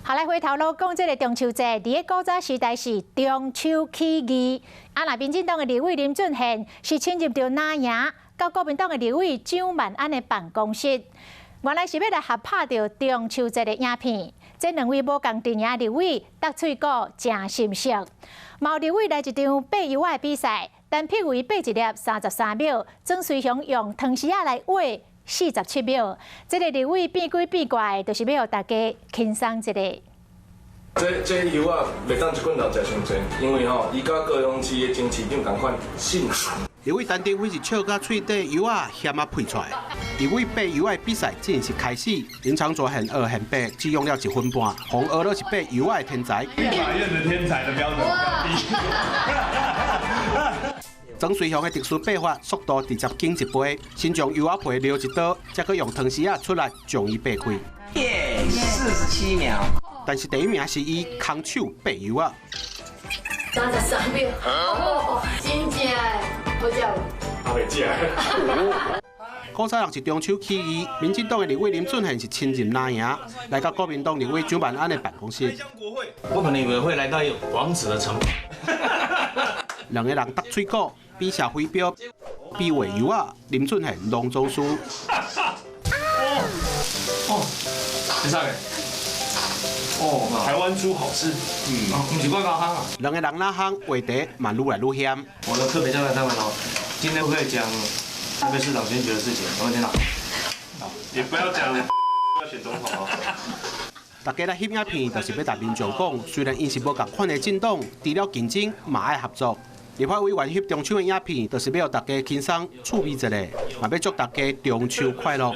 好，来回头路讲，这个中秋节，伫个古早时代是中秋起义。那民进党的立委林俊宪是亲入到南营，到国民党的立委蒋万安的办公室，原来是要来合拍到中秋节的影片。这两位无共阵营立委搭喙鼓真心熟。毛立委来一场爬油仔的比赛，单劈位爬一粒33秒，曾随雄用汤匙仔来画47秒。这个立委变鬼变怪，就是要让大家轻松一下。这油啊，袂当一棍头食伤济，因为伊甲高雄市的前市长同款姓韩。立委陈定辉是笑到喙底油啊险啊喷出来。立委爬油仔比赛正式开始，林长佐很学很白，只用了1分半，红学了是爬油仔的天才。立法院的天才的标准比较低。曾随雄的特殊爬法，速度直接紧一倍，先将油仔皮撩一刀，再去用汤匙仔出来将伊爬开。耶，47秒。但是第一名是伊空手爬油仔。33秒，真正好笑。还袂食。古早人是中秋起义，民进党的立委林俊宪是亲任南营，来到国民党立委蒋万安的办公室。我可能以为会来到王子的城堡。两个人搭喙鼓，比下飞镖，比画油仔，林俊宪龙舟师。很上面。哦，台湾猪好吃。不是我高夯啊。两个人拉夯，话题嘛愈来愈险。我的特别交代单位哦，今天会讲台北市长选举的事情，各位听到？也不要讲要选总统哦。大家来翕影片，就是要甲民众讲，虽然因是无共款的政党，除了竞争，嘛爱合作。立法委员翕中秋的影片，就是要大家轻松趣味一下，嘛要祝大家中秋快乐。